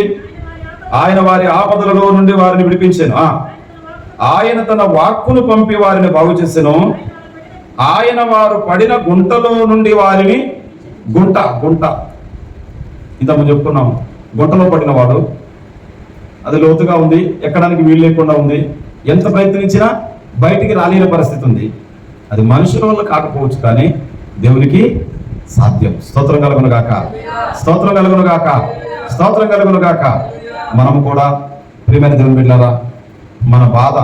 ఆయన వారి ఆపదలలో నుండి వారిని విడిపించెను. ఆయన తన వాక్కును పంపి వారిని బాగు చేసెను. ఆయన వారు పడిన గుంటలో నుండి వారిని గుంట ఇంతకు చెప్పుకున్నాం. గుంటలో పడిన వాడు, అది లోతుగా ఉంది, ఎక్కడానికి వీలు లేకుండా ఉంది, ఎంత ప్రయత్నించినా బయటికి రాలేని పరిస్థితి ఉంది. అది మనుషుల వల్ల కాకపోవచ్చు, కానీ దేవునికి సాధ్యం. స్తోత్రం కలుగును గాక, స్తోత్రం కలుగును గాక, స్తోత్రం కలుగును గాక. మనము కూడా ప్రియమైన దేవుని బిడ్డలారా, మన బాధ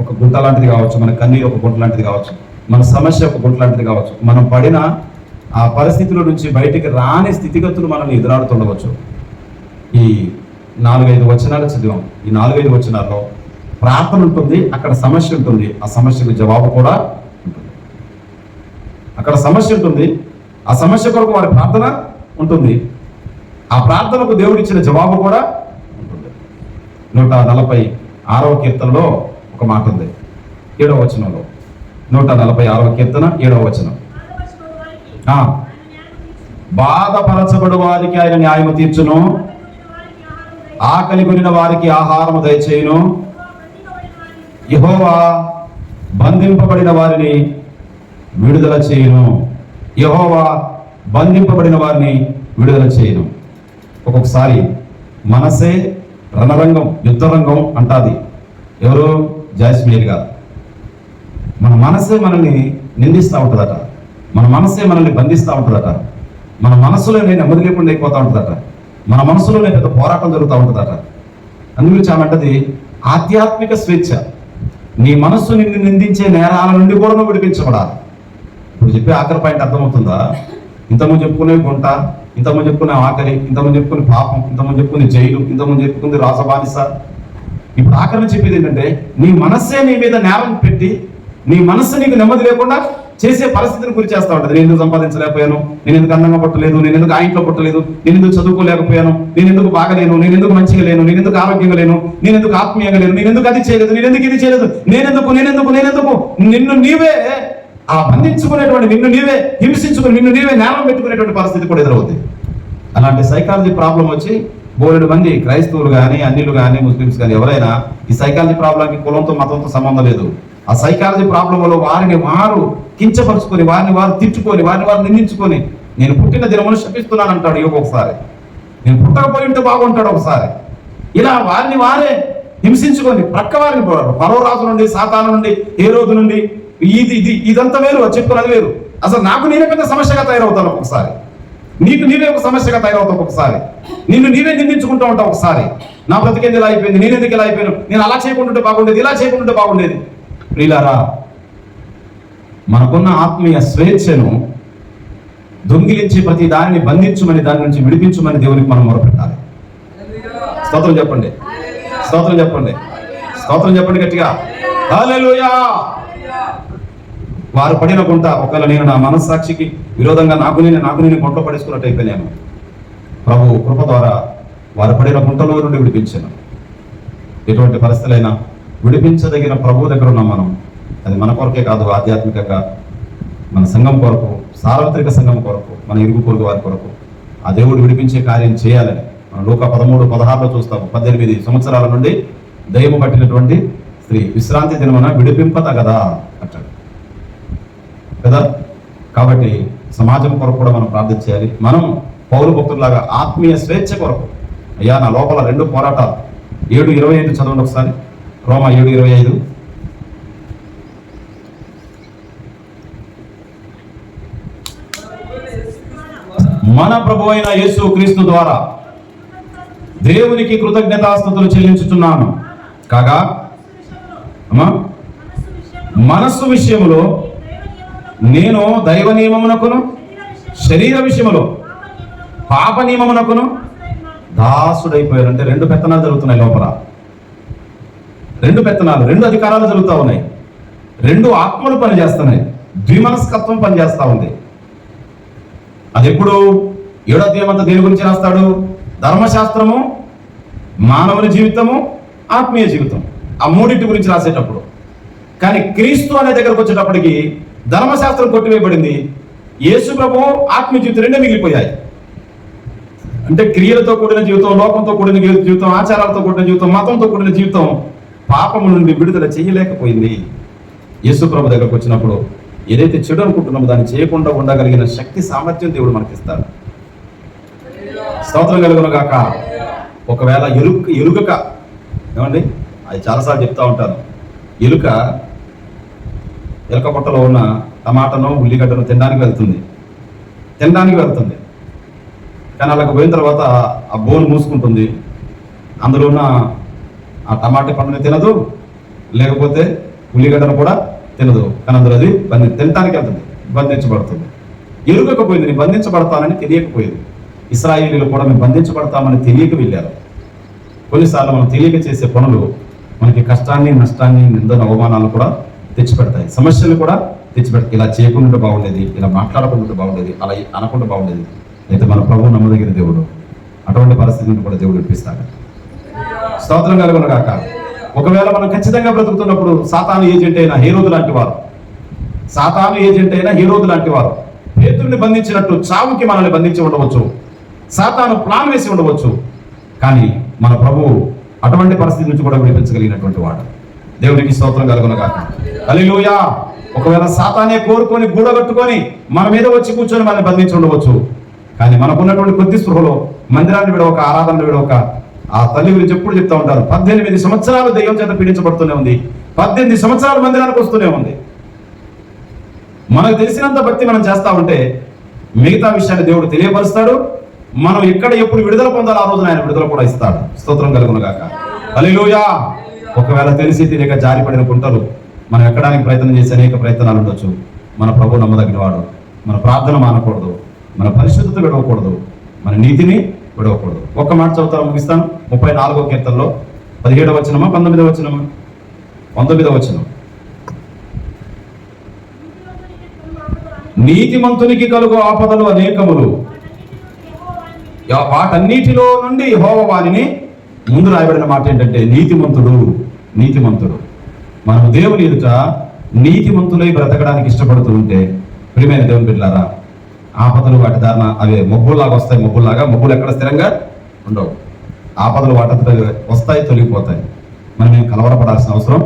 ఒక గుంట లాంటిది కావచ్చు, మన కన్నీరు ఒక గుంట లాంటిది కావచ్చు, మన సమస్య ఒక గుంట లాంటిది కావచ్చు. మనం పడిన ఆ పరిస్థితుల నుంచి బయటికి రాని స్థితిగతులు మనల్ని ఎదురాడుతుండవచ్చు. ఈ 4-5 వచనాలు చదివాం. ఈ 4-5 వచనాల్లో ప్రార్థన ఉంటుంది, అక్కడ సమస్య ఉంటుంది, ఆ సమస్యకు జవాబు కూడా ఉంటుంది. అక్కడ సమస్య ఉంటుంది, ఆ సమస్య కొరకు వారి ప్రార్థన ఉంటుంది, ఆ ప్రార్థనకు దేవుడిచ్చిన జవాబు కూడా ఉంటుంది. 146వ కీర్తనలో ఒక మాట ఉంది, 7వ వచనంలో. 146వ కీర్తన 7వ వచనం. బాధపరచబడు వారికి ఆయన న్యాయము తీర్చును, ఆకలి కొనిన వారికి ఆహారము దయచేయును. యెహోవా బంధింపబడిన వారిని విడుదల చేయును. యెహోవా బంధింపబడిన వారిని విడుదల చేయును. ఒక్కొక్కసారి మనసే రణరంగం, యుద్ధరంగం అంటాది. ఎవరు? జాస్మియర్ గారు. మన మనసే మనల్ని నిందిస్తూ ఉంటుందట, మన మనసే మనల్ని బంధిస్తూ ఉంటుందట, మన మనసులోనే నెమ్మది లేకుండా అయిపోతూ ఉంటుందట, మన మనసులోనే పెద్ద పోరాటం జరుగుతూ ఉంటుందట. అందుగురించి ఆమె అంటది, ఆధ్యాత్మిక స్వేచ్ఛ. నీ మనస్సు నిన్ను నిందించే నేరాల నుండి కూడా నువ్వు విడిపించబడాలి. ఇప్పుడు చెప్పే ఆఖరి పాయింట్ అర్థమవుతుందా? ఇంతకుముందు చెప్పుకునే గుంట, ఇంతకుముందు చెప్పుకునే ఆకలి, ఇంతకుముందు చెప్పుకునే పాపం, ఇంతకుముందు చెప్పుకునే జైలు, ఇంతకుముందు చెప్పుకుంది రాసబానిస. ఇప్పుడు ఆఖరి చెప్పేది ఏంటంటే, నీ మనస్సే నీ మీద నేరం పెట్టి, నీ మనస్సు నీకు నెమ్మది లేకుండా చేసే పరిస్థితిని గురి చేస్తూ ఉంటుంది. నేను ఎందుకు సంపాదించలేకపోయాను, నేను ఎందుకు అందంగా పుట్టలేదు, నేను ఎందుకు ఆ ఇంట్లో పుట్టలేదు, నేను ఎందుకు చదువుకోలేకపోయాను, నేను ఎందుకు బాగలేను, నేను ఎందుకు మంచిగా లేను, నేను ఎందుకు ఆరోగ్యంగా లేను, నేను ఎందుకు ఆత్మీయంగా లేను, నేను ఎందుకు అది చేయలేదు, నేను ఎందుకు ఇది చేయలేదు, నేనెందుకు నిన్ను నీవే ఆ బంధించుకునేటువంటి, నిన్ను నీవే హింసించుకుని, నిన్ను నీవే నేరం పెట్టుకునేటువంటి పరిస్థితి కూడా ఎదురవుతుంది. అలాంటి సైకాలజీ ప్రాబ్లం వచ్చి బోలెడు మంది క్రైస్తవులు కానీ, అన్యులు కానీ, ముస్లిమ్స్ కానీ ఎవరైనా ఈ సైకాలజీ ప్రాబ్లంకి కులంతో మతంతో సంబంధం లేదు. ఆ సైకాలజీ ప్రాబ్లం వల్ల వారిని వారు కించపరుచుకొని, వారిని వారు తిట్టుకొని, వారిని వారు నిందించుకొని, నేను పుట్టిన దినమును శపిస్తున్నాను అంటాడు యోగ ఒకసారి, నేను పుట్టకపోయి ఉంటే బాగుంటాడు ఒకసారి. ఇలా వారిని వారే హింసించుకొని ప్రక్క వారిని ఫరో రాజు నుండి, సాతాను నుండి, హేరోదు నుండి, ఇదంతా వేరు, చెప్పుకున్నది వేరు. అసలు నాకు నేనే పెద్ద సమస్యగా తయారవుతాను ఒక్కొక్కసారి, నీకు నీవే ఒక సమస్యగా తయారవుతావు ఒక్కొక్కసారి, నిన్ను నీవే నిందించుకుంటూ ఉంటావు ఒకసారి. నా బ్రతికేది ఇలా అయిపోయింది, నేను ఎందుకు ఇలా అయిపోయాను, నేను అలా చేయకుంటుంటే బాగుండేది, ఇలా చేయకుంటుంటే బాగుండేది. ప్రియులారా, మనకున్న ఆత్మీయ స్వేచ్ఛను దొంగిలించి ప్రతి దానిని బంధించుమని, దాని నుంచి విడిపించుమని దేవునికి మనం మొరపెట్టాలి. స్తోత్రం చెప్పండి, స్తోత్రం చెప్పండి, స్తోత్రం చెప్పండి గట్టిగా. హల్లెలూయా. వారు పడిన గుంట, ఒకవేళ నేను నా మనస్సాక్షికి విరోధంగా నాకు నేను గుంటలో పడేసుకున్నట్టు అయిపోయాను. ప్రభు కృప ద్వారా వారు పడిన గుంటలో నుండి విడిపించాను. ఎటువంటి పరిస్థితులైనా విడిపించదగిన ప్రభు దగ్గర ఉన్నాం మనం. అది మన కొరకే కాదు, ఆధ్యాత్మికంగా మన సంఘం కొరకు, సార్వత్రిక సంఘం కొరకు, మన ఇరుగు పొరుగు వారి కొరకు ఆ దేవుడు విడిపించే కార్యం చేయాలని మనం లూకా 13:16 చూస్తాము. 18 సంవత్సరాల నుండి దయ్యము పట్టినటువంటి స్త్రీ విశ్రాంతి దినమున విడిపింపతగదా అంటాడు కదా. కాబట్టి సమాజం కొరకు కూడా మనం ప్రార్థన చేయాలి. మనం పౌరు భక్తులాగా ఆత్మీయ స్వేచ్ఛ కొరకు, అయ్యా నా లోపల 2 పోరాటాలు. 7:25 చదవండి ఒకసారి. రోమా 7:25. మన ప్రభు అయిన యేసు క్రీస్తు ద్వారా దేవునికి కృతజ్ఞతాస్తుతులు చెల్లించుచున్నాను. కాగా మనస్సు విషయములో నేను దైవ నియమమునకును, శరీర విషయములో పాప నియమమునకును దాసుడైపోయాను. అంటే 2 పెత్తనాలు జరుగుతున్నాయి లోపల, 2 పెత్తనాలు, 2 అధికారాలు జరుగుతూ ఉన్నాయి, 2 ఆత్మలు పనిచేస్తున్నాయి, ద్విమనస్కత్వం పనిచేస్తూ ఉంది. అది ఎప్పుడు 7వ అధ్యాయం అంతా దేని గురించి రాస్తాడు? ధర్మశాస్త్రము మానవుని జీవితము, ఆత్మీయ జీవితం, ఆ మూడింటి గురించి రాసేటప్పుడు. కానీ క్రీస్తు అనే దగ్గరకు వచ్చేటప్పటికి ధర్మశాస్త్రం కొట్టివేయబడింది, యేసు ప్రభువు ఆత్మీయ జీవితం రెండే మిగిలిపోయాయి. అంటే క్రియలతో కూడిన జీవితం, లోకంతో కూడిన జీవితం, ఆచారాలతో కూడిన జీవితం, మతంతో కూడిన జీవితం పాపము నుండి విడుదల చేయలేకపోయింది. యేసు ప్రభు దగ్గరకు వచ్చినప్పుడు ఏదైతే చెడు అనుకుంటున్నామో దాన్ని చేయకుండా ఉండగలిగిన శక్తి, సామర్థ్యం దేవుడు మనకిస్తాడు. స్తోత్రం కలుగును గాక. ఒకవేళ ఎలుక ఏమండి, అది చాలాసార్లు చెప్తా ఉంటాను, ఎలుక పొట్టలో ఉన్న టమాటాను, ఉల్లిగడ్డను తినడానికి వెళ్తుంది. కానీ అలాగ పోయిన తర్వాత ఆ బోన్ మూసుకుంటుంది, అందులో ఉన్న ఆ టమాటా పండుని తినదు, లేకపోతే ఉల్లిగడ్డను కూడా తినదు. కానీ అందులో అది తినటానికి వెళ్తుంది, బంధించబడుతుంది. ఎలుకకపోయింది, నేను బంధించబడతానని తెలియకపోయింది. ఇశ్రాయేలీలు కూడా మేము బంధించబడతామని తెలియక వెళ్ళారు. కొన్నిసార్లు మనం తెలియక చేసే పనులు మనకి కష్టాన్ని, నష్టాన్ని, నిందన, అవమానాలు కూడా తెచ్చిపెడతాయి, సమస్యలు కూడా తెచ్చిపెడతాయి. ఇలా చేయకుండా బాగుండేది, ఇలా మాట్లాడకుండా బాగుండేది, అలా అనకుండా బాగుండేది. అయితే మన ప్రభువు నమ్మదగిన దేవుడు, అటువంటి పరిస్థితిని కూడా దేవుడు ఇప్పిస్తాడు. స్తోత్రం కలుగును గాక. ఒకవేళ మనం ఖచ్చితంగా బ్రతుకుతున్నప్పుడు సాతాను ఏజెంట్ అయిన హేరోదు లాంటి వారు పేతురుని బంధించినట్టు చావుకి మనల్ని బంధించి ఉండవచ్చు, సాతాను ప్లాన్ వేసి ఉండవచ్చు. కానీ మన ప్రభువు అటువంటి పరిస్థితి నుంచి కూడా విడిపించగలిగినటువంటి వాడు. దేవునికి స్తోత్రం కలుగును గాక. హల్లెలూయా. ఒకవేళ సాతానే కోరుకొని గూడగట్టుకొని మన మీద వచ్చి కూర్చొని మనల్ని బంధించి ఉండవచ్చు. కానీ మనకున్నటువంటి కొద్ది స్పృహలో మందిరాన్ని విడవక, ఆరాధనను విడవక, ఆ తల్లి గురించి ఎప్పుడు చెప్తా ఉంటారు, 18 సంవత్సరాలు దెయ్యం చేత పీడించబడుతూనే ఉంది, 18 సంవత్సరాలు మందిరానికి వస్తూనే ఉంది. మనకు తెలిసినంత భక్తి మనం చేస్తా ఉంటే మిగతా విషయాన్ని దేవుడు తెలియపరుస్తాడు. మనం ఎక్కడ ఎప్పుడు విడుదల పొందాలో ఆ రోజున ఆయన విడుదల కూడా ఇస్తాడు. స్తోత్రం కలుగును గాక. హల్లెలూయా. ఒకవేళ తెలిసి తెలియక జారిపడిన కుంటలు మనం ఎక్కడానికి ప్రయత్నం చేసి అనేక ప్రయత్నాలు ఉండొచ్చు. మన ప్రభు నమ్మదగిన వాడు. మన ప్రార్థన మానకూడదు, మన పరిశుద్ధత విడవకూడదు, మన నీతిని విడవకూడదు. ఒక్క మాట చదువుతాను, ముగిస్తాను. 34వ కీర్తనలో 17వ వచనమా 19వ వచనమా? 19వ వచనం. నీతిమంతునికి కలుగు ఆపదలు అనేకములు, వాటన్నిటిలో నుండి యెహోవా వానిని. ముందు రాయబడిన మాట ఏంటంటే నీతిమంతుడు. మనం దేవుని ఎదుట నీతిమంతులై బ్రతకడానికి ఇష్టపడుతూ ఉంటే ప్రియమైన దేవుని బిడ్డలారా, ఆపదలు వాటి దారిన అవి మబ్బుల్లాగా వస్తాయి. మబ్బులు ఎక్కడ స్థిరంగా ఉండవు. ఆపదలు వాటి వస్తాయి, తొలగిపోతాయి. మనం ఏం కలవరపడాల్సిన అవసరం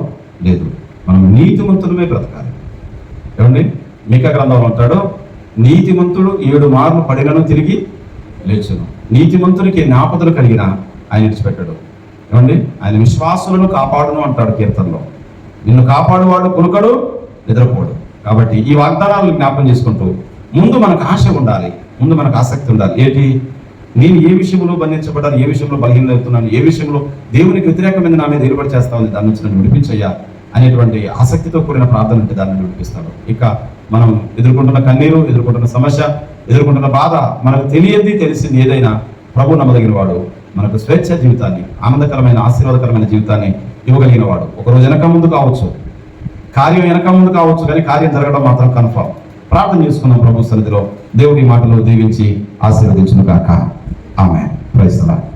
లేదు. మనం నీతిమంతులమే బ్రతకాలి. ఏమండి, మీకా గ్రంథంలో ఉంటాడు, నీతిమంతుడు 7 మార్లు పడినను తిరిగి లేచును. నీతిమంతునికి ఎన్ని ఆపదలు కలిగినా ఆయన విడిచిపెట్టాడు. ఏమండి, ఆయన విశ్వాసులను కాపాడును అంటాడు కీర్తనలో. నిన్ను కాపాడువాడు కునుకడు, నిద్రపోడు. కాబట్టి ఈ వాగ్దానాలను జ్ఞాపకం చేసుకుంటూ ముందు మనకు ఆశ ఉండాలి, ముందు మనకు ఆసక్తి ఉండాలి. ఏంటి, నేను ఏ విషయంలో బంధించబడ్డాను, ఏ విషయంలో బలహీన అవుతున్నాను, ఏ విషయంలో దేవునికి వ్యతిరేకమైన నా మీద నిలబడి చేస్తా ఉంది, దాని నుంచి నన్ను విడిపించయ్యా అనేటువంటి ఆసక్తితో కూడిన ప్రార్థన ఉంటే దాన్ని విడిపిస్తాడు. ఇక మనం ఎదుర్కొంటున్న కన్నీరు, ఎదుర్కొంటున్న సమస్య, ఎదుర్కొంటున్న బాధ, మనకు తెలిసింది ఏదైనా ప్రభు నమ్మదగిన వాడు. మనకు స్వేచ్ఛ జీవితాన్ని, ఆనందకరమైన ఆశీర్వాదకరమైన జీవితాన్ని ఇవ్వగలిగిన వాడు. ఒకరోజు వెనక ముందు కావచ్చు, కార్యం వెనక ముందు కావచ్చు, కానీ కార్యం జరగడం మాత్రం కన్ఫర్మ్. ప్రార్థన చేసుకున్నాం ప్రభు సన్నిధిలో. దేవుడి మాటలు దీవించి ఆశీర్వదించును గాక. ఆమేన్. Praise the lord.